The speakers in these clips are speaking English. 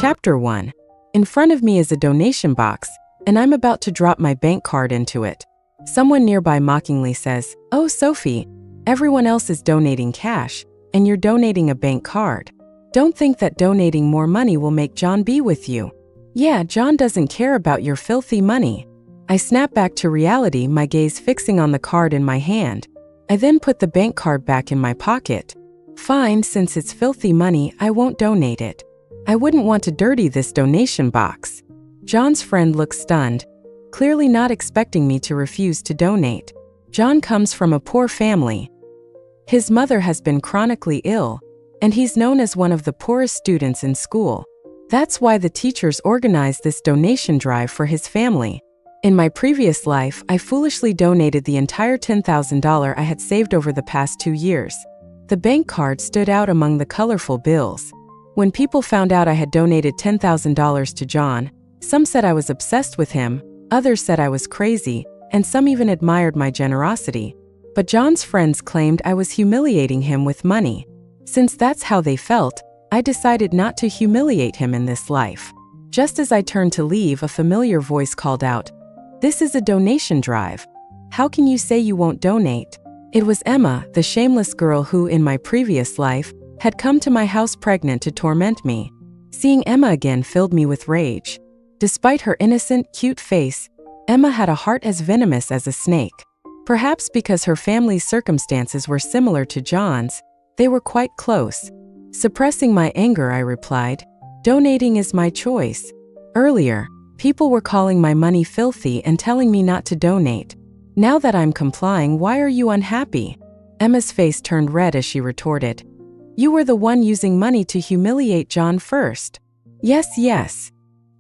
Chapter 1. In front of me is a donation box, and I'm about to drop my bank card into it. Someone nearby mockingly says, "Oh, Sophie, everyone else is donating cash, and you're donating a bank card. Don't think that donating more money will make John be with you. Yeah, John doesn't care about your filthy money." I snap back to reality, my gaze fixing on the card in my hand. I then put the bank card back in my pocket. Fine, since it's filthy money, I won't donate it. I wouldn't want to dirty this donation box. John's friend looks stunned, clearly not expecting me to refuse to donate. John comes from a poor family. His mother has been chronically ill, and he's known as one of the poorest students in school. That's why the teachers organized this donation drive for his family. In my previous life, I foolishly donated the entire $10,000 I had saved over the past 2 years. The bank card stood out among the colorful bills. When people found out I had donated $10,000 to John, some said I was obsessed with him, others said I was crazy, and some even admired my generosity. But John's friends claimed I was humiliating him with money. Since that's how they felt, I decided not to humiliate him in this life. Just as I turned to leave, a familiar voice called out, "This is a donation drive. How can you say you won't donate?" It was Emma, the shameless girl who, in my previous life, had come to my house pregnant to torment me. Seeing Emma again filled me with rage. Despite her innocent, cute face, Emma had a heart as venomous as a snake. Perhaps because her family's circumstances were similar to John's, they were quite close. Suppressing my anger, I replied, "Donating is my choice. Earlier, people were calling my money filthy and telling me not to donate. Now that I'm complying, why are you unhappy?" Emma's face turned red as she retorted, "You were the one using money to humiliate John first." Yes.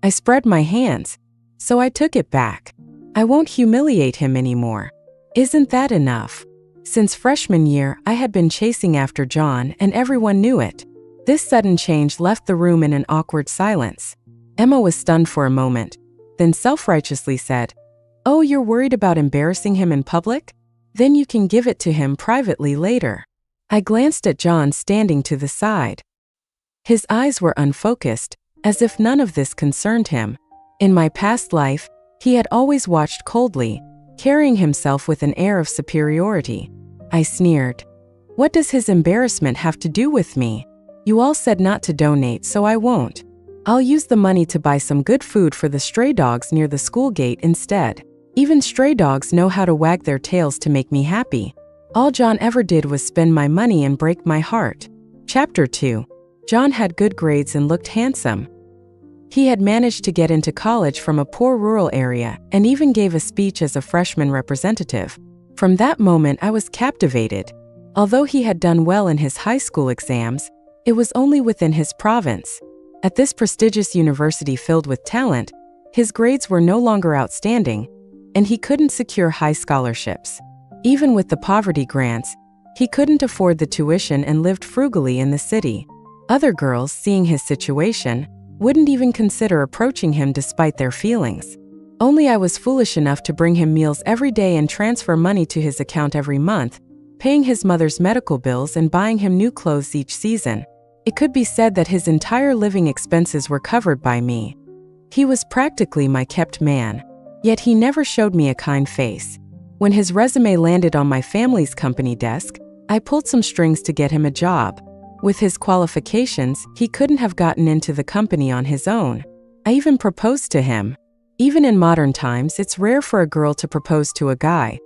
I spread my hands, so I took it back. I won't humiliate him anymore. Isn't that enough? Since freshman year, I had been chasing after John, and everyone knew it. This sudden change left the room in an awkward silence. Emma was stunned for a moment, then self-righteously said, "Oh, you're worried about embarrassing him in public? Then you can give it to him privately later." I glanced at John standing to the side. His eyes were unfocused, as if none of this concerned him. In my past life, he had always watched coldly, carrying himself with an air of superiority. I sneered. "What does his embarrassment have to do with me? You all said not to donate, so I won't. I'll use the money to buy some good food for the stray dogs near the school gate instead. Even stray dogs know how to wag their tails to make me happy." All John ever did was spend my money and break my heart. Chapter 2. John had good grades and looked handsome. He had managed to get into college from a poor rural area and even gave a speech as a freshman representative. From that moment, I was captivated. Although he had done well in his high school exams, it was only within his province. At this prestigious university filled with talent, his grades were no longer outstanding, and he couldn't secure high scholarships. Even with the poverty grants, he couldn't afford the tuition and lived frugally in the city. Other girls, seeing his situation, wouldn't even consider approaching him despite their feelings. Only I was foolish enough to bring him meals every day and transfer money to his account every month, paying his mother's medical bills and buying him new clothes each season. It could be said that his entire living expenses were covered by me. He was practically my kept man, yet he never showed me a kind face. When his resume landed on my family's company desk, I pulled some strings to get him a job. With his qualifications, he couldn't have gotten into the company on his own. I even proposed to him. Even in modern times, it's rare for a girl to propose to a guy,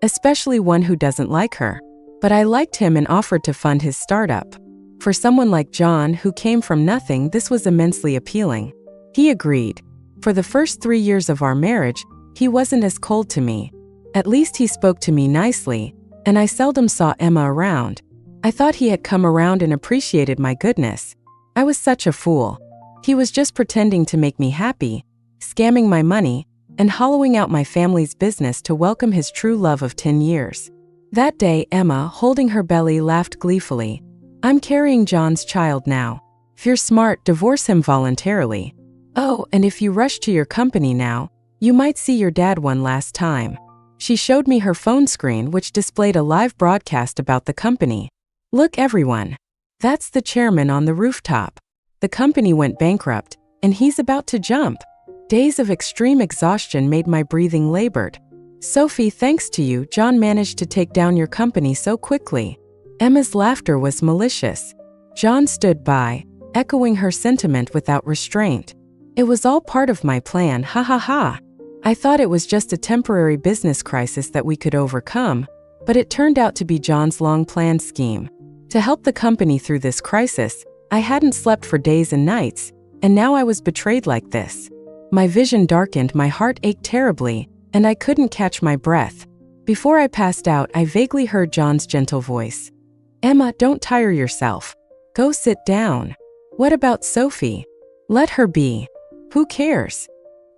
especially one who doesn't like her. But I liked him and offered to fund his startup. For someone like John, who came from nothing, this was immensely appealing. He agreed. For the first 3 years of our marriage, he wasn't as cold to me. At least he spoke to me nicely, and I seldom saw Emma around. I thought he had come around and appreciated my goodness. I was such a fool. He was just pretending to make me happy, scamming my money, and hollowing out my family's business to welcome his true love of 10 years. That day, Emma, holding her belly, laughed gleefully. "I'm carrying John's child now. If you're smart, divorce him voluntarily. Oh, and if you rush to your company now, you might see your dad one last time." She showed me her phone screen, which displayed a live broadcast about the company. "Look, everyone. That's the chairman on the rooftop. The company went bankrupt, and he's about to jump. Days of extreme exhaustion made my breathing labored. Sophie, thanks to you, John managed to take down your company so quickly. Emma's laughter was malicious. John stood by, echoing her sentiment without restraint. It was all part of my plan, ha ha ha. I thought it was just a temporary business crisis that we could overcome, but it turned out to be John's long-planned scheme. To help the company through this crisis, I hadn't slept for days and nights, and now I was betrayed like this. My vision darkened, my heart ached terribly, and I couldn't catch my breath. Before I passed out, I vaguely heard John's gentle voice. Emma, don't tire yourself. Go sit down. What about Sophie? Let her be. Who cares?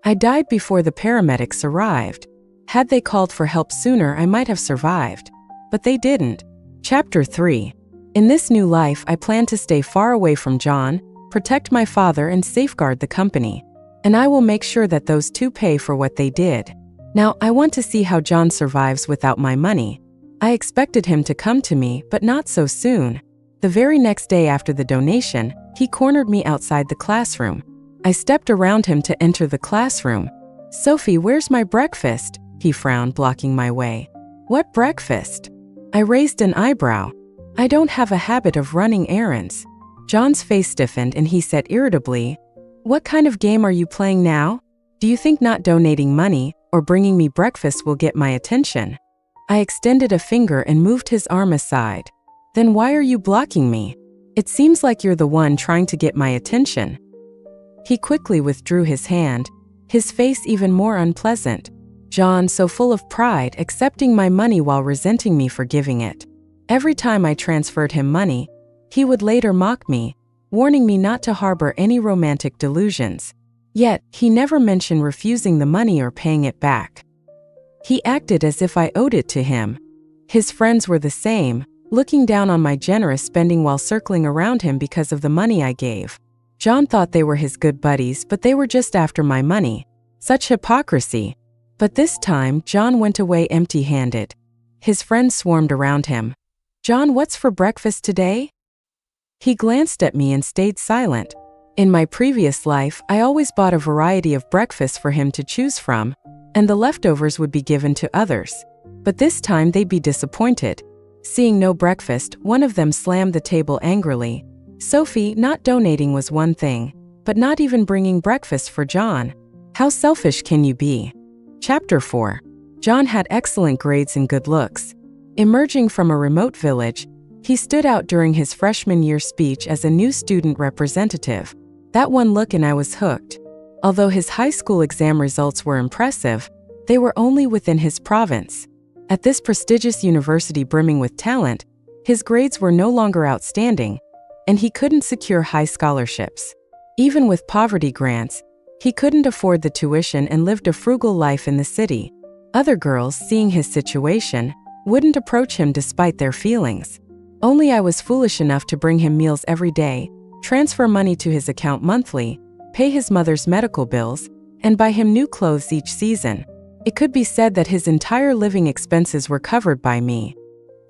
I died before the paramedics arrived. Had they called for help sooner, I might have survived. But they didn't. Chapter 3. In this new life, I plan to stay far away from John, protect my father, and safeguard the company. And I will make sure that those two pay for what they did. Now, I want to see how John survives without my money. I expected him to come to me, but not so soon. The very next day after the donation, he cornered me outside the classroom. I stepped around him to enter the classroom. Sophie, where's my breakfast? He frowned, blocking my way. What breakfast? I raised an eyebrow. I don't have a habit of running errands. John's face stiffened and he said irritably, What kind of game are you playing now? Do you think not donating money or bringing me breakfast will get my attention? I extended a finger and moved his arm aside. Then why are you blocking me? It seems like you're the one trying to get my attention. He quickly withdrew his hand, his face even more unpleasant. John, so full of pride, accepting my money while resenting me for giving it. Every time I transferred him money, he would later mock me, warning me not to harbor any romantic delusions. Yet, he never mentioned refusing the money or paying it back. He acted as if I owed it to him. His friends were the same, looking down on my generous spending while circling around him because of the money I gave. John thought they were his good buddies, but they were just after my money. Such hypocrisy. But this time, John went away empty-handed. His friends swarmed around him. John, what's for breakfast today? He glanced at me and stayed silent. In my previous life, I always bought a variety of breakfasts for him to choose from, and the leftovers would be given to others. But this time they'd be disappointed. Seeing no breakfast, one of them slammed the table angrily. Sophie, not donating was one thing, but not even bringing breakfast for John. How selfish can you be? Chapter 4. John had excellent grades and good looks. Emerging from a remote village, he stood out during his freshman year speech as a new student representative. That one look and I was hooked. Although his high school exam results were impressive, they were only within his province. At this prestigious university brimming with talent, his grades were no longer outstanding, and he couldn't secure high scholarships. Even with poverty grants, he couldn't afford the tuition and lived a frugal life in the city. Other girls, seeing his situation, wouldn't approach him despite their feelings. Only I was foolish enough to bring him meals every day, transfer money to his account monthly, pay his mother's medical bills, and buy him new clothes each season. It could be said that his entire living expenses were covered by me.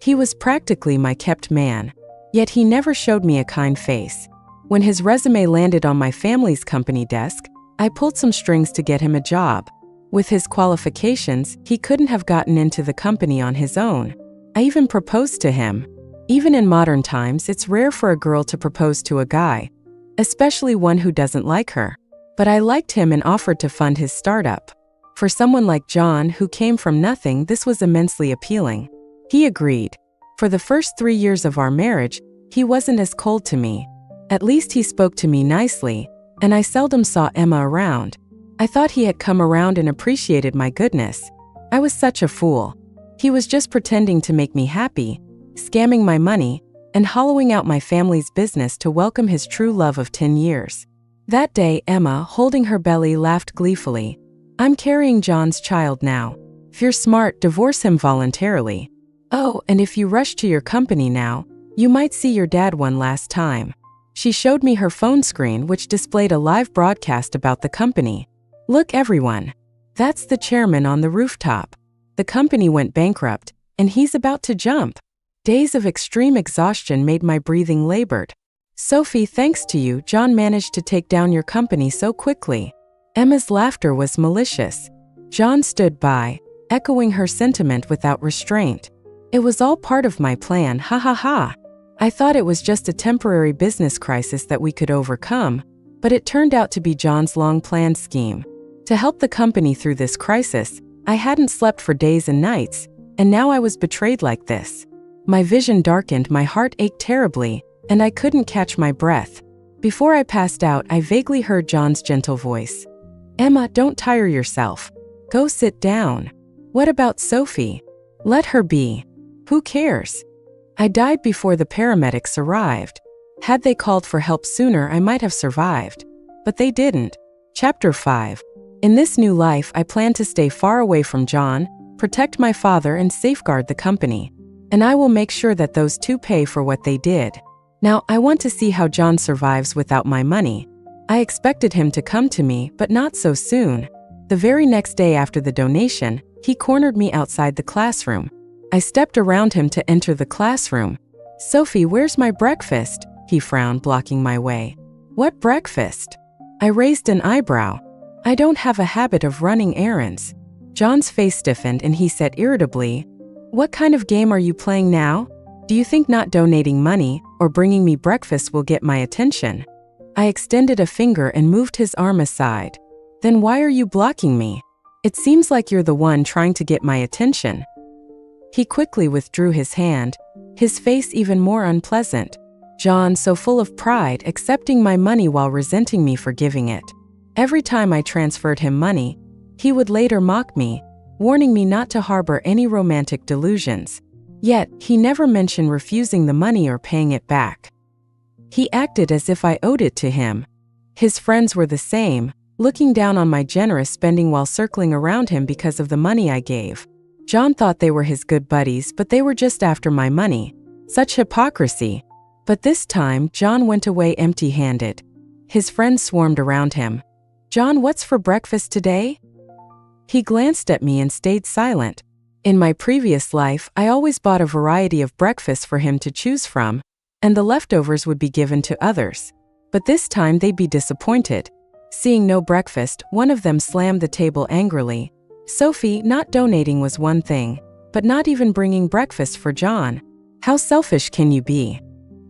He was practically my kept man, yet he never showed me a kind face. When his resume landed on my family's company desk, I pulled some strings to get him a job. With his qualifications, he couldn't have gotten into the company on his own. I even proposed to him. Even in modern times, it's rare for a girl to propose to a guy, especially one who doesn't like her. But I liked him and offered to fund his startup. For someone like John, who came from nothing, this was immensely appealing. He agreed. For the first 3 years of our marriage, he wasn't as cold to me. At least he spoke to me nicely, and I seldom saw Emma around. I thought he had come around and appreciated my goodness. I was such a fool. He was just pretending to make me happy, scamming my money, and hollowing out my family's business to welcome his true love of 10 years. That day, Emma, holding her belly, laughed gleefully. I'm carrying John's child now. If you're smart, divorce him voluntarily. Oh, and if you rush to your company now, you might see your dad one last time. She showed me her phone screen, which displayed a live broadcast about the company. Look, everyone. That's the chairman on the rooftop. The company went bankrupt, and he's about to jump. Days of extreme exhaustion made my breathing labored. Sophie, thanks to you, John managed to take down your company so quickly. Emma's laughter was malicious. John stood by, echoing her sentiment without restraint. It was all part of my plan, ha ha ha. I thought it was just a temporary business crisis that we could overcome, but it turned out to be John's long-planned scheme. To help the company through this crisis, I hadn't slept for days and nights, and now I was betrayed like this. My vision darkened, my heart ached terribly, and I couldn't catch my breath. Before I passed out, I vaguely heard John's gentle voice. Emma, don't tire yourself. Go sit down. What about Sophie? Let her be. Who cares? I died before the paramedics arrived. Had they called for help sooner, I might have survived. But they didn't. Chapter 5. In this new life, I plan to stay far away from John, protect my father, and safeguard the company. And I will make sure that those two pay for what they did. Now, I want to see how John survives without my money. I expected him to come to me, but not so soon. The very next day after the donation, he cornered me outside the classroom. I stepped around him to enter the classroom. Sophie, where's my breakfast? He frowned, blocking my way. What breakfast? I raised an eyebrow. I don't have a habit of running errands. John's face stiffened and he said irritably, What kind of game are you playing now? Do you think not donating money or bringing me breakfast will get my attention? I extended a finger and moved his arm aside. Then why are you blocking me? It seems like you're the one trying to get my attention. He quickly withdrew his hand, his face even more unpleasant. John, so full of pride, accepting my money while resenting me for giving it. Every time I transferred him money, he would later mock me, warning me not to harbor any romantic delusions. Yet, he never mentioned refusing the money or paying it back. He acted as if I owed it to him. His friends were the same, looking down on my generous spending while circling around him because of the money I gave. John thought they were his good buddies, but they were just after my money. Such hypocrisy. But this time, John went away empty-handed. His friends swarmed around him. John, what's for breakfast today? He glanced at me and stayed silent. In my previous life, I always bought a variety of breakfasts for him to choose from, and the leftovers would be given to others. But this time they'd be disappointed. Seeing no breakfast, one of them slammed the table angrily. Sophie, not donating was one thing, but not even bringing breakfast for John. How selfish can you be?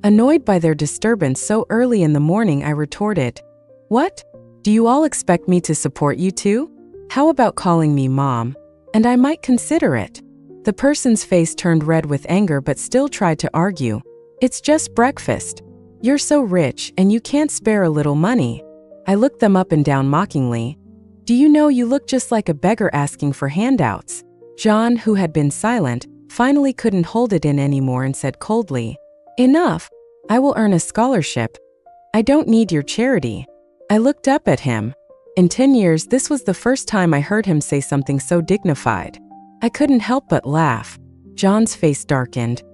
Annoyed by their disturbance so early in the morning, I retorted, What? Do you all expect me to support you too? How about calling me Mom? And I might consider it. The person's face turned red with anger but still tried to argue. It's just breakfast. You're so rich and you can't spare a little money. I looked them up and down mockingly. Do you know you look just like a beggar asking for handouts? John, who had been silent, finally couldn't hold it in anymore and said coldly, Enough. I will earn a scholarship. I don't need your charity. I looked up at him. In 10 years, this was the first time I heard him say something so dignified. I couldn't help but laugh. John's face darkened.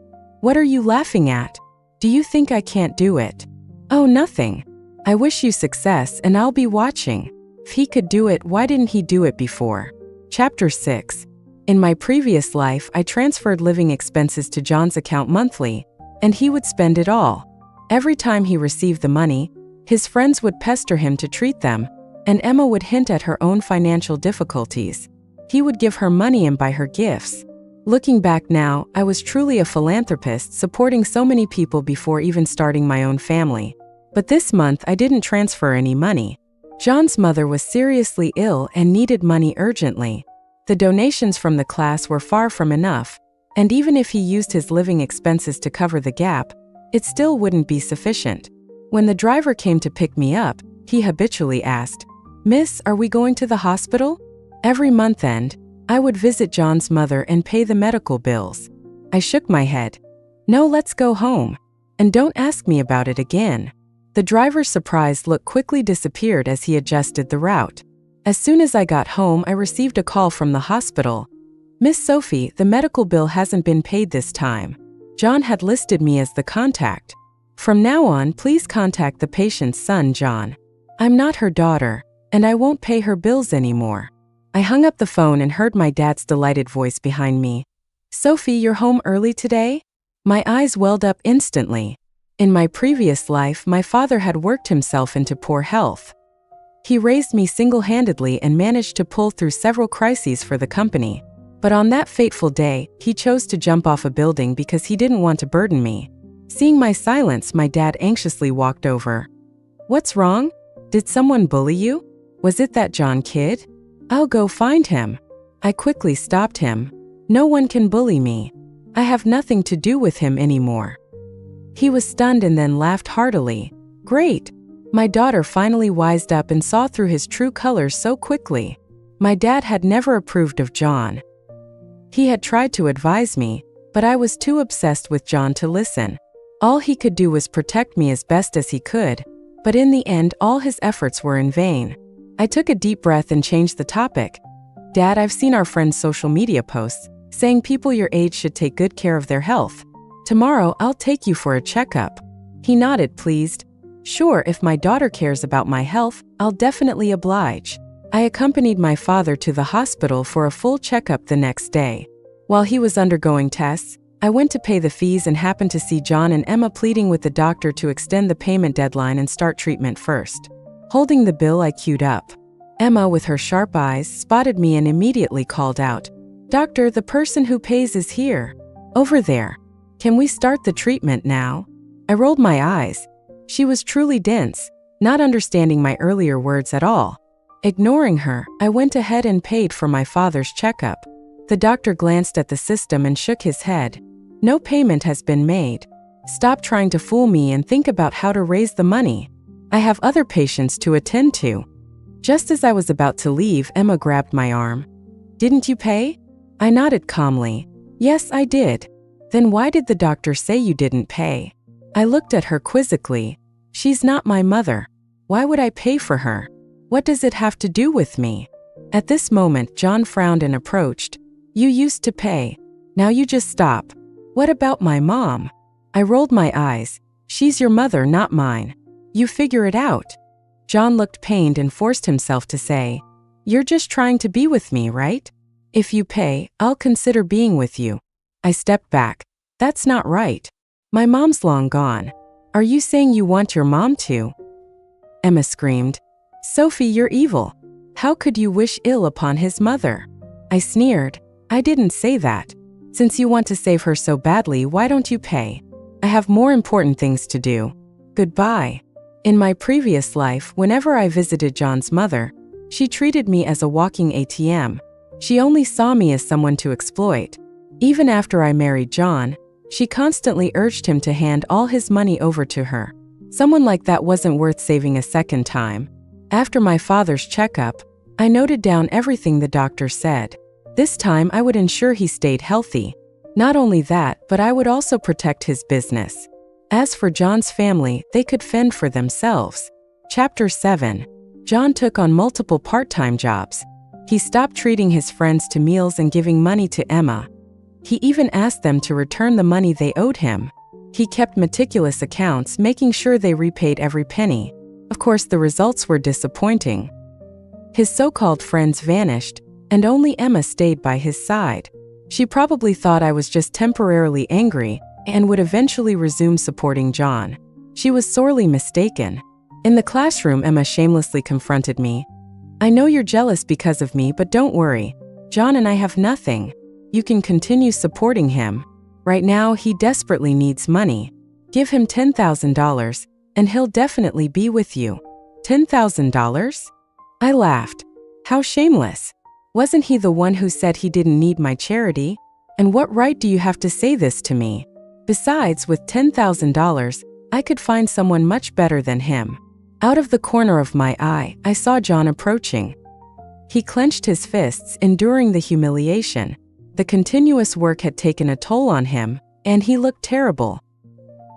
What are you laughing at? Do you think I can't do it? Oh, nothing. I wish you success and I'll be watching. If he could do it, why didn't he do it before? Chapter 6. In my previous life, I transferred living expenses to John's account monthly, and he would spend it all. Every time he received the money, his friends would pester him to treat them, and Emma would hint at her own financial difficulties. He would give her money and buy her gifts. Looking back now, I was truly a philanthropist, supporting so many people before even starting my own family. But this month, I didn't transfer any money. John's mother was seriously ill and needed money urgently. The donations from the class were far from enough, and even if he used his living expenses to cover the gap, it still wouldn't be sufficient. When the driver came to pick me up, he habitually asked, Miss, are we going to the hospital? Every month end, I would visit John's mother and pay the medical bills. I shook my head. No, let's go home. And don't ask me about it again. The driver's surprised look quickly disappeared as he adjusted the route. As soon as I got home, I received a call from the hospital. Miss Sophie, the medical bill hasn't been paid this time. John had listed me as the contact. From now on, please contact the patient's son, John. I'm not her daughter, and I won't pay her bills anymore. I hung up the phone and heard my dad's delighted voice behind me. Sophie, you're home early today? My eyes welled up instantly. In my previous life, my father had worked himself into poor health. He raised me single-handedly and managed to pull through several crises for the company. But on that fateful day, he chose to jump off a building because he didn't want to burden me. Seeing my silence, my dad anxiously walked over. "What's wrong? Did someone bully you? Was it that John kid? I'll go find him." I quickly stopped him. "No one can bully me. I have nothing to do with him anymore." He was stunned and then laughed heartily. "Great." My daughter finally wised up and saw through his true colors so quickly. My dad had never approved of John. He had tried to advise me, but I was too obsessed with John to listen. All he could do was protect me as best as he could, but in the end, all his efforts were in vain. I took a deep breath and changed the topic. "Dad, I've seen our friends' social media posts saying people your age should take good care of their health. Tomorrow, I'll take you for a checkup." He nodded, pleased. "Sure, if my daughter cares about my health, I'll definitely oblige." I accompanied my father to the hospital for a full checkup the next day. While he was undergoing tests, I went to pay the fees and happened to see John and Emma pleading with the doctor to extend the payment deadline and start treatment first. Holding the bill, I queued up. Emma, with her sharp eyes, spotted me and immediately called out, "Doctor, the person who pays is here. Over there. Can we start the treatment now?" I rolled my eyes. She was truly dense, not understanding my earlier words at all. Ignoring her, I went ahead and paid for my father's checkup. The doctor glanced at the system and shook his head. "No payment has been made. Stop trying to fool me and think about how to raise the money. I have other patients to attend to." Just as I was about to leave, Emma grabbed my arm. "Didn't you pay?" I nodded calmly. "Yes, I did." "Then why did the doctor say you didn't pay?" I looked at her quizzically. "She's not my mother. Why would I pay for her? What does it have to do with me?" At this moment, John frowned and approached. "You used to pay. Now you just stop." "What about my mom?" I rolled my eyes. "She's your mother, not mine. You figure it out." John looked pained and forced himself to say, "You're just trying to be with me, right? If you pay, I'll consider being with you." I stepped back. "That's not right. My mom's long gone. Are you saying you want your mom to?" Emma screamed. "Sophie, you're evil. How could you wish ill upon his mother?" I sneered. "I didn't say that. Since you want to save her so badly, why don't you pay? I have more important things to do. Goodbye." In my previous life, whenever I visited John's mother, she treated me as a walking ATM. She only saw me as someone to exploit. Even after I married John, she constantly urged him to hand all his money over to her. Someone like that wasn't worth saving a second time. After my father's checkup, I noted down everything the doctor said. This time I would ensure he stayed healthy. Not only that, but I would also protect his business. As for John's family, they could fend for themselves. Chapter 7. John took on multiple part-time jobs. He stopped treating his friends to meals and giving money to Emma. He even asked them to return the money they owed him. He kept meticulous accounts, making sure they repaid every penny. Of course, the results were disappointing. His so-called friends vanished, and only Emma stayed by his side. She probably thought I was just temporarily angry and would eventually resume supporting John. She was sorely mistaken. In the classroom, Emma shamelessly confronted me. "I know you're jealous because of me, but don't worry. John and I have nothing. You can continue supporting him. Right now, he desperately needs money. Give him $10,000, and he'll definitely be with you." $10,000? I laughed. How shameless. Wasn't he the one who said he didn't need my charity? And what right do you have to say this to me? Besides, with $10,000, I could find someone much better than him. Out of the corner of my eye, I saw John approaching. He clenched his fists, enduring the humiliation. The continuous work had taken a toll on him, and he looked terrible.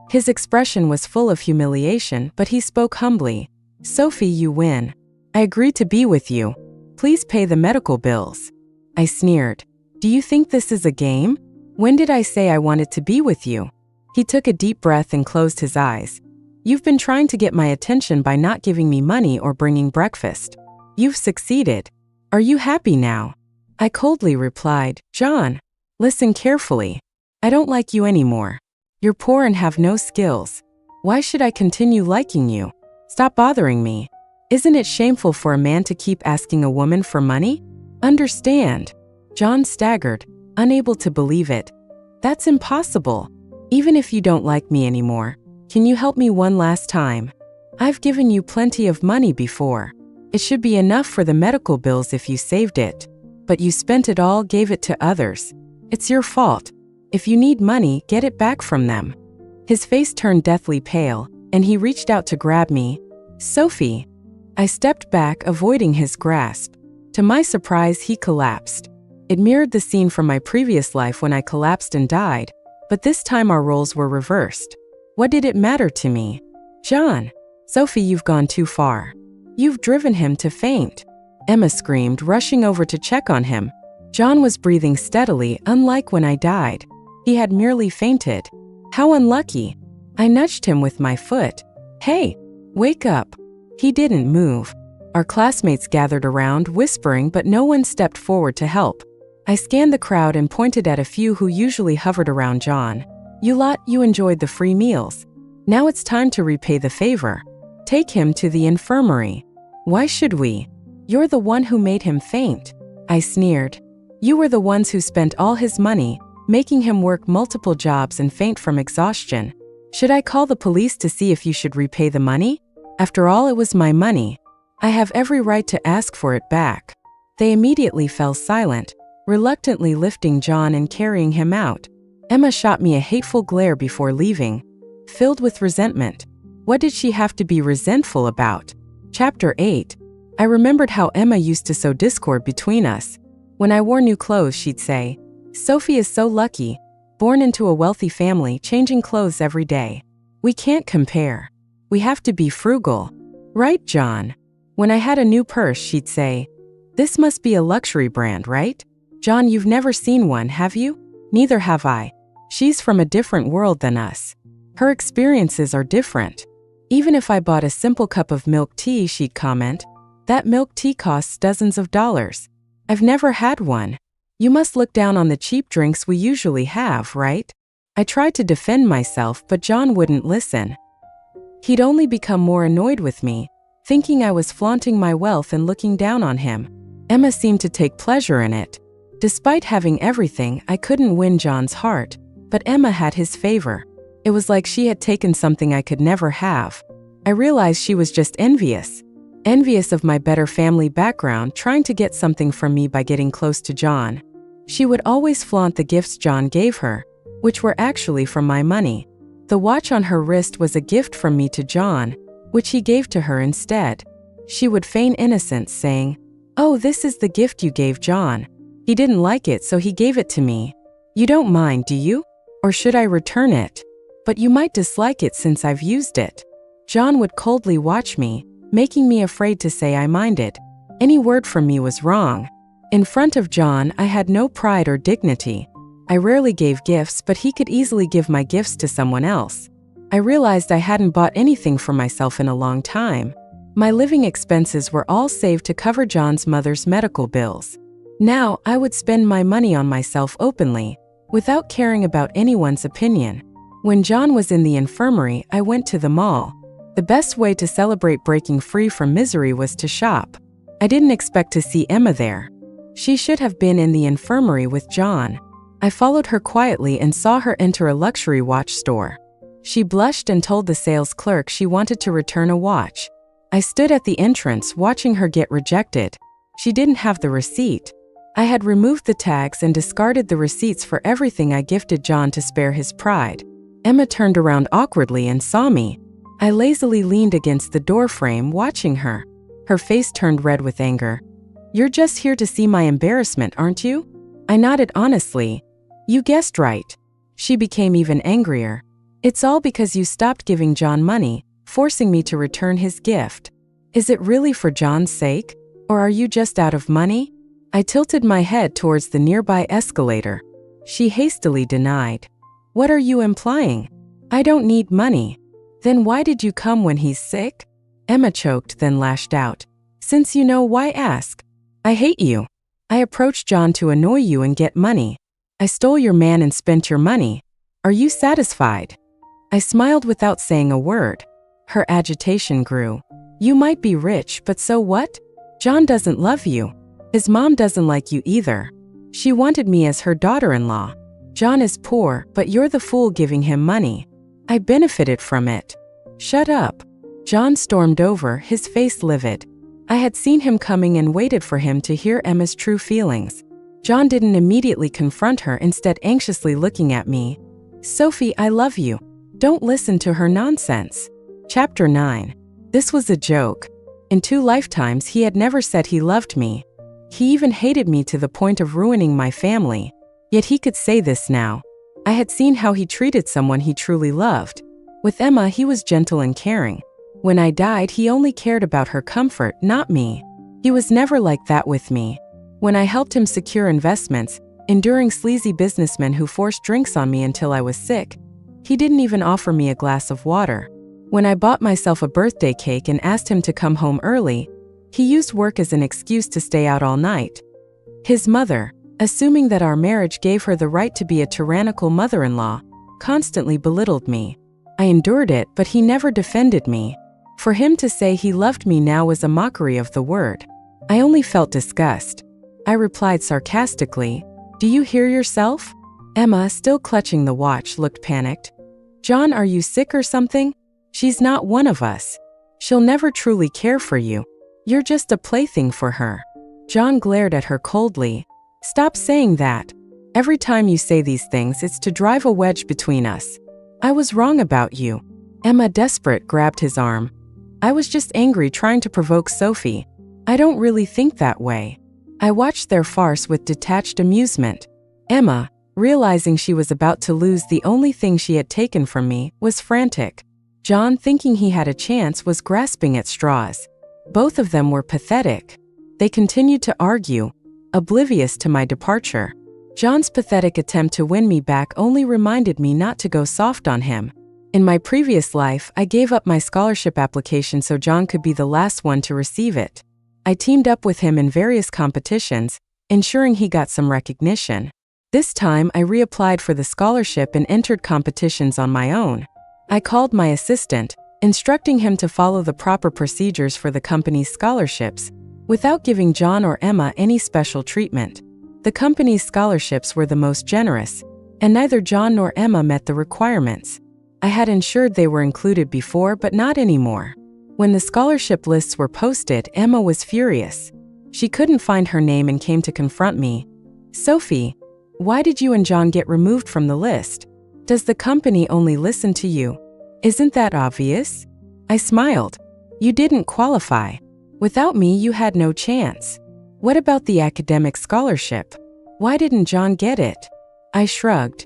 His expression was full of humiliation, but he spoke humbly. "Sophie, you win. I agreed to be with you. Please pay the medical bills." I sneered. "Do you think this is a game? When did I say I wanted to be with you?" He took a deep breath and closed his eyes. "You've been trying to get my attention by not giving me money or bringing breakfast. You've succeeded. Are you happy now?" I coldly replied, "John, listen carefully. I don't like you anymore. You're poor and have no skills. Why should I continue liking you? Stop bothering me. Isn't it shameful for a man to keep asking a woman for money? Understand. John staggered, unable to believe it. That's impossible. Even if you don't like me anymore, can you help me one last time? I've given you plenty of money before. It should be enough for the medical bills if you saved it. But you spent it all, gave it to others. It's your fault. If you need money, get it back from them. His face turned deathly pale, and he reached out to grab me. Sophie. I stepped back, avoiding his grasp. To my surprise, he collapsed. It mirrored the scene from my previous life when I collapsed and died, but this time our roles were reversed. What did it matter to me? John. Sophie, you've gone too far. You've driven him to faint. Emma screamed, rushing over to check on him. John was breathing steadily, unlike when I died. He had merely fainted. How unlucky. I nudged him with my foot. Hey, wake up. He didn't move. Our classmates gathered around, whispering, but no one stepped forward to help. I scanned the crowd and pointed at a few who usually hovered around John. You enjoyed the free meals. Now it's time to repay the favor. Take him to the infirmary. Why should we? You're the one who made him faint. I sneered. You were the ones who spent all his money, making him work multiple jobs and faint from exhaustion. Should I call the police to see if you should repay the money? After all, it was my money. I have every right to ask for it back. They immediately fell silent, reluctantly lifting John and carrying him out. Emma shot me a hateful glare before leaving, filled with resentment. What did she have to be resentful about? Chapter 8. I remembered how Emma used to sow discord between us. When I wore new clothes, she'd say, Sophie is so lucky, born into a wealthy family, changing clothes every day. We can't compare. We have to be frugal. Right, John? When I had a new purse, she'd say, this must be a luxury brand, right? John, you've never seen one, have you? Neither have I. She's from a different world than us. Her experiences are different. Even if I bought a simple cup of milk tea, she'd comment, that milk tea costs dozens of dollars. I've never had one. You must look down on the cheap drinks we usually have, right? I tried to defend myself, but John wouldn't listen. He'd only become more annoyed with me, thinking I was flaunting my wealth and looking down on him. Emma seemed to take pleasure in it. Despite having everything, I couldn't win John's heart, but Emma had his favor. It was like she had taken something I could never have. I realized she was just envious. Envious of my better family background, trying to get something from me by getting close to John. She would always flaunt the gifts John gave her, which were actually from my money. The watch on her wrist was a gift from me to John, which he gave to her instead. She would feign innocence, saying, oh, this is the gift you gave John. He didn't like it, so he gave it to me. You don't mind, do you? Or should I return it? But you might dislike it since I've used it. John would coldly watch me, making me afraid to say I minded. Any word from me was wrong. In front of John, I had no pride or dignity. I rarely gave gifts, but he could easily give my gifts to someone else. I realized I hadn't bought anything for myself in a long time. My living expenses were all saved to cover John's mother's medical bills. Now, I would spend my money on myself openly, without caring about anyone's opinion. When John was in the infirmary, I went to the mall. The best way to celebrate breaking free from misery was to shop. I didn't expect to see Emma there. She should have been in the infirmary with John. I followed her quietly and saw her enter a luxury watch store. She blushed and told the sales clerk she wanted to return a watch. I stood at the entrance watching her get rejected. She didn't have the receipt. I had removed the tags and discarded the receipts for everything I gifted John to spare his pride. Emma turned around awkwardly and saw me. I lazily leaned against the doorframe watching her. Her face turned red with anger. You're just here to see my embarrassment, aren't you? I nodded honestly. You guessed right. She became even angrier. It's all because you stopped giving John money, forcing me to return his gift. Is it really for John's sake? Or are you just out of money? I tilted my head towards the nearby escalator. She hastily denied. What are you implying? I don't need money. Then why did you come when he's sick? Emma choked, then lashed out. Since you know, why ask? I hate you. I approached John to annoy you and get money. I stole your man and spent your money. Are you satisfied? I smiled without saying a word. Her agitation grew. You might be rich, but so what? John doesn't love you. His mom doesn't like you either. She wanted me as her daughter-in-law. John is poor, but you're the fool giving him money. I benefited from it. Shut up. John stormed over, his face livid. I had seen him coming and waited for him to hear Emma's true feelings. John didn't immediately confront her, instead anxiously looking at me. Sophie, I love you. Don't listen to her nonsense. Chapter 9. This was a joke. In 2 lifetimes he had never said he loved me. He even hated me to the point of ruining my family. Yet he could say this now. I had seen how he treated someone he truly loved. With Emma, he was gentle and caring. When I died, he only cared about her comfort, not me. He was never like that with me. When I helped him secure investments, enduring sleazy businessmen who forced drinks on me until I was sick, he didn't even offer me a glass of water. When I bought myself a birthday cake and asked him to come home early, he used work as an excuse to stay out all night. His mother, assuming that our marriage gave her the right to be a tyrannical mother-in-law, constantly belittled me. I endured it, but he never defended me. For him to say he loved me now was a mockery of the word. I only felt disgust. I replied sarcastically, "Do you hear yourself?" Emma, still clutching the watch, looked panicked. "John, are you sick or something? She's not one of us. She'll never truly care for you. You're just a plaything for her." John glared at her coldly. "Stop saying that. Every time you say these things, it's to drive a wedge between us. I was wrong about you." Emma, desperate, grabbed his arm. "I was just angry, trying to provoke Sophie. I don't really think that way." I watched their farce with detached amusement. Emma, realizing she was about to lose the only thing she had taken from me, was frantic. John, thinking he had a chance, was grasping at straws. Both of them were pathetic. They continued to argue, oblivious to my departure. John's pathetic attempt to win me back only reminded me not to go soft on him. In my previous life, I gave up my scholarship application so John could be the last one to receive it. I teamed up with him in various competitions, ensuring he got some recognition. This time, I reapplied for the scholarship and entered competitions on my own. I called my assistant, instructing him to follow the proper procedures for the company's scholarships, without giving John or Emma any special treatment. The company's scholarships were the most generous, and neither John nor Emma met the requirements. I had ensured they were included before, but not anymore. When the scholarship lists were posted, Emma was furious. She couldn't find her name and came to confront me. "Sophie, why did you and John get removed from the list? Does the company only listen to you? Isn't that obvious?" I smiled. "You didn't qualify. Without me, you had no chance. What about the academic scholarship? Why didn't John get it?" I shrugged.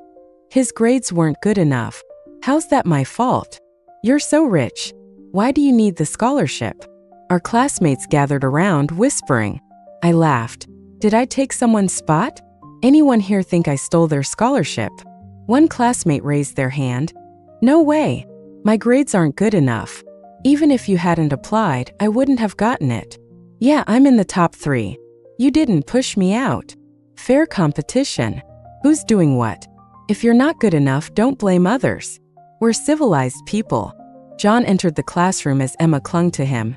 "His grades weren't good enough. How's that my fault? You're so rich. Why do you need the scholarship?" Our classmates gathered around, whispering. I laughed. Did I take someone's spot? Anyone here think I stole their scholarship? One classmate raised their hand. "No way. My grades aren't good enough. Even if you hadn't applied, I wouldn't have gotten it. Yeah, I'm in the top 3. You didn't push me out. Fair competition. Who's doing what? If you're not good enough, don't blame others. We're civilized people." John entered the classroom as Emma clung to him.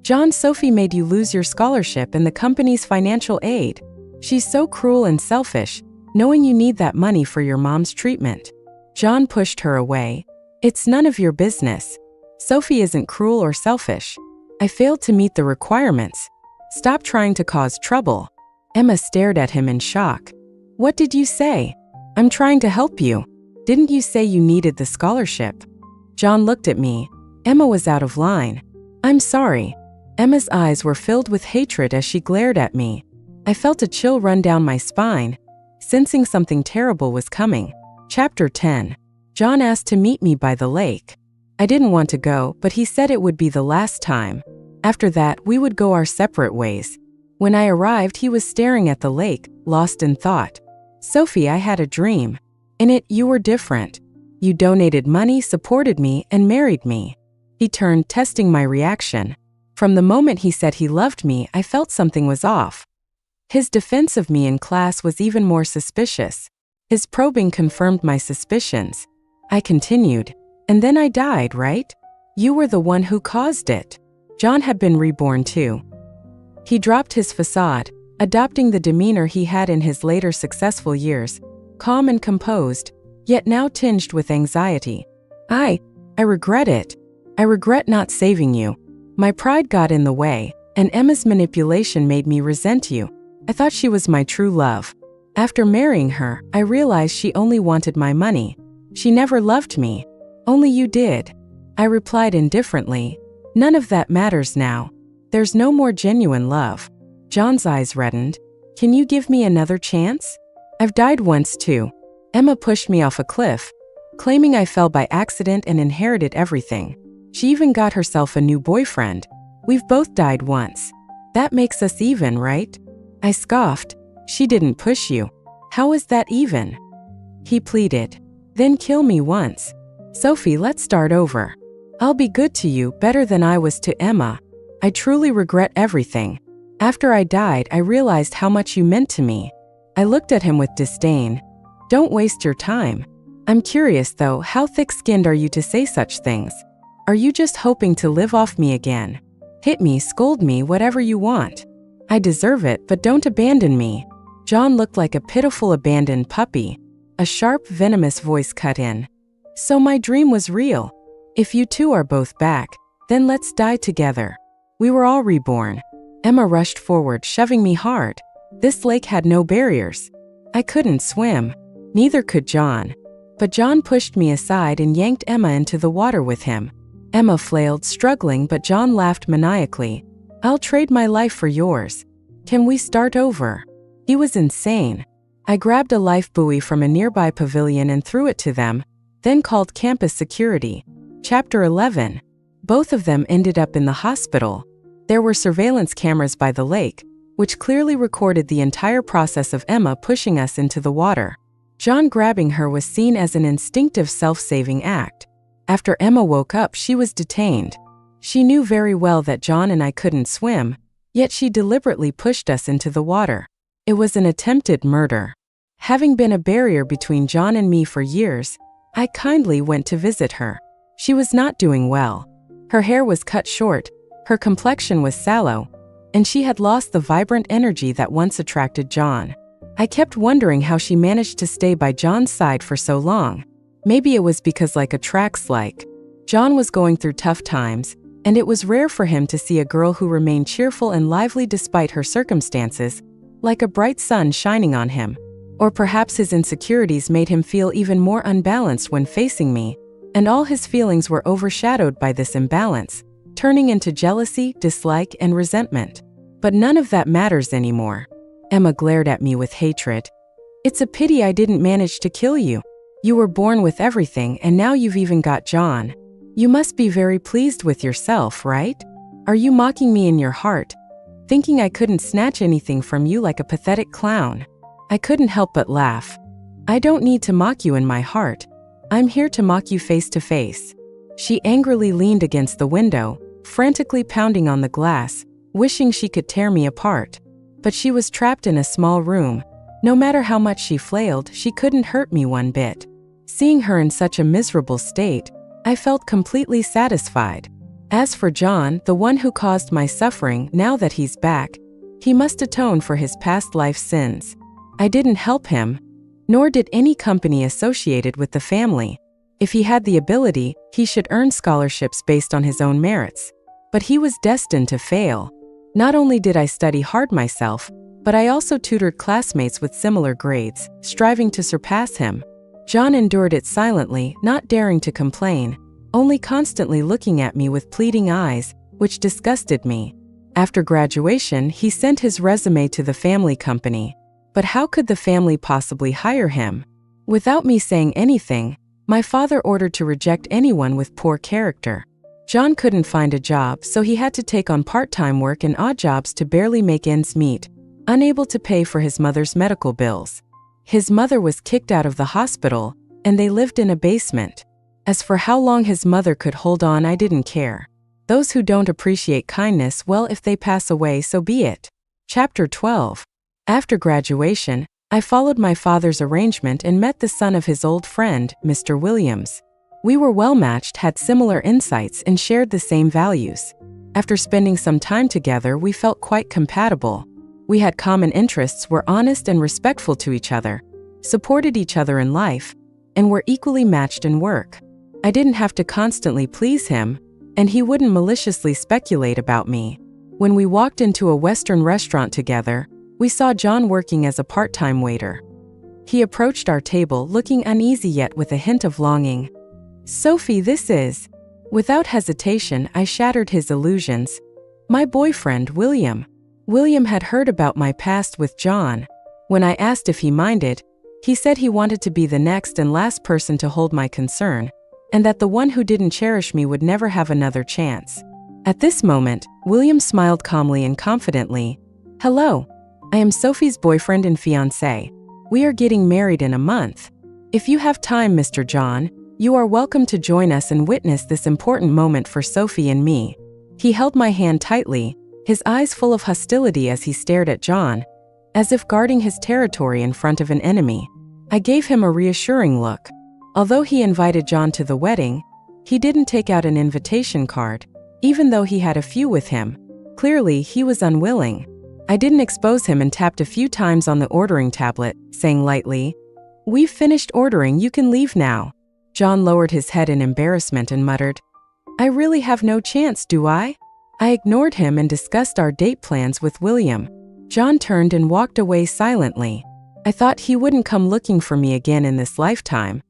"John, Sophie made you lose your scholarship and the company's financial aid. She's so cruel and selfish, knowing you need that money for your mom's treatment." John pushed her away. "It's none of your business. Sophie isn't cruel or selfish. I failed to meet the requirements. Stop trying to cause trouble." Emma stared at him in shock. "What did you say? I'm trying to help you. Didn't you say you needed the scholarship?" John looked at me. Emma was out of line. "I'm sorry." Emma's eyes were filled with hatred as she glared at me. I felt a chill run down my spine, sensing something terrible was coming. Chapter 10. John asked to meet me by the lake. I didn't want to go, but he said it would be the last time. After that, we would go our separate ways. When I arrived, he was staring at the lake, lost in thought. "Sophie, I had a dream. In it, you were different. You donated money, supported me, and married me." He turned, testing my reaction. From the moment he said he loved me, I felt something was off. His defense of me in class was even more suspicious. His probing confirmed my suspicions. I continued. And then I died, right? You were the one who caused it. John had been reborn too. He dropped his facade, adopting the demeanor he had in his later successful years, calm and composed, yet now tinged with anxiety. I regret it. I regret not saving you. My pride got in the way, and Emma's manipulation made me resent you. I thought she was my true love. After marrying her, I realized she only wanted my money. She never loved me. Only you did. I replied indifferently. None of that matters now. There's no more genuine love. John's eyes reddened. Can you give me another chance? I've died once too. Emma pushed me off a cliff, claiming I fell by accident and inherited everything. She even got herself a new boyfriend. We've both died once. That makes us even, right? I scoffed. She didn't push you. How is that even? He pleaded. Then kill me once. Sophie, let's start over. I'll be good to you, better than I was to Emma. I truly regret everything. After I died, I realized how much you meant to me. I looked at him with disdain. Don't waste your time. I'm curious though, how thick-skinned are you to say such things? Are you just hoping to live off me again? Hit me, scold me, whatever you want. I deserve it, but don't abandon me. John looked like a pitiful abandoned puppy. A sharp, venomous voice cut in. So my dream was real. If you two are both back, then let's die together. We were all reborn. Emma rushed forward, shoving me hard. This lake had no barriers. I couldn't swim. Neither could John. But John pushed me aside and yanked Emma into the water with him. Emma flailed, struggling, but John laughed maniacally. I'll trade my life for yours. Can we start over? He was insane. I grabbed a life buoy from a nearby pavilion and threw it to them, then called campus security. Chapter 11. Both of them ended up in the hospital. There were surveillance cameras by the lake, which clearly recorded the entire process of Emma pushing us into the water. John grabbing her was seen as an instinctive self-saving act. After Emma woke up, she was detained. She knew very well that John and I couldn't swim, yet she deliberately pushed us into the water. It was an attempted murder. Having been a barrier between John and me for years, I kindly went to visit her. She was not doing well. Her hair was cut short, her complexion was sallow, and she had lost the vibrant energy that once attracted John. I kept wondering how she managed to stay by John's side for so long. Maybe it was because, like attracts like, John was going through tough times, and it was rare for him to see a girl who remained cheerful and lively despite her circumstances, like a bright sun shining on him. Or perhaps his insecurities made him feel even more unbalanced when facing me, and all his feelings were overshadowed by this imbalance, turning into jealousy, dislike, and resentment. But none of that matters anymore. Emma glared at me with hatred. It's a pity I didn't manage to kill you. You were born with everything, and now you've even got John. You must be very pleased with yourself, right? Are you mocking me in your heart, thinking I couldn't snatch anything from you like a pathetic clown? I couldn't help but laugh. I don't need to mock you in my heart. I'm here to mock you face to face. She angrily leaned against the window, frantically pounding on the glass, wishing she could tear me apart. But she was trapped in a small room. No matter how much she flailed, she couldn't hurt me one bit. Seeing her in such a miserable state, I felt completely satisfied. As for John, the one who caused my suffering, now that he's back, he must atone for his past life sins. I didn't help him, nor did any company associated with the family. If he had the ability, he should earn scholarships based on his own merits. But he was destined to fail. Not only did I study hard myself, but I also tutored classmates with similar grades, striving to surpass him. John endured it silently, not daring to complain, only constantly looking at me with pleading eyes, which disgusted me. After graduation, he sent his resume to the family company. But how could the family possibly hire him? Without me saying anything, my father ordered to reject anyone with poor character. John couldn't find a job, so he had to take on part-time work and odd jobs to barely make ends meet, unable to pay for his mother's medical bills. His mother was kicked out of the hospital, and they lived in a basement. As for how long his mother could hold on, I didn't care. Those who don't appreciate kindness, well, if they pass away, so be it. Chapter 12. After graduation, I followed my father's arrangement and met the son of his old friend, Mr. Williams. We were well-matched, had similar insights, and shared the same values. After spending some time together, we felt quite compatible. We had common interests, were honest and respectful to each other, supported each other in life, and were equally matched in work. I didn't have to constantly please him, and he wouldn't maliciously speculate about me. When we walked into a Western restaurant together, we saw John working as a part-time waiter. He approached our table, looking uneasy yet with a hint of longing. "Sophie, this is..." Without hesitation, I shattered his illusions. "My boyfriend, William." William had heard about my past with John. When I asked if he minded, he said he wanted to be the next and last person to hold my concern, and that the one who didn't cherish me would never have another chance. At this moment, William smiled calmly and confidently. "Hello. I am Sophie's boyfriend and fiancé. We are getting married in a month. If you have time, Mr. John, you are welcome to join us and witness this important moment for Sophie and me." He held my hand tightly, his eyes full of hostility as he stared at John, as if guarding his territory in front of an enemy. I gave him a reassuring look. Although he invited John to the wedding, he didn't take out an invitation card, even though he had a few with him. Clearly, he was unwilling. I didn't expose him and tapped a few times on the ordering tablet, saying lightly, "We've finished ordering, you can leave now." John lowered his head in embarrassment and muttered, "I really have no chance, do I?" I ignored him and discussed our date plans with William. John turned and walked away silently. I thought he wouldn't come looking for me again in this lifetime.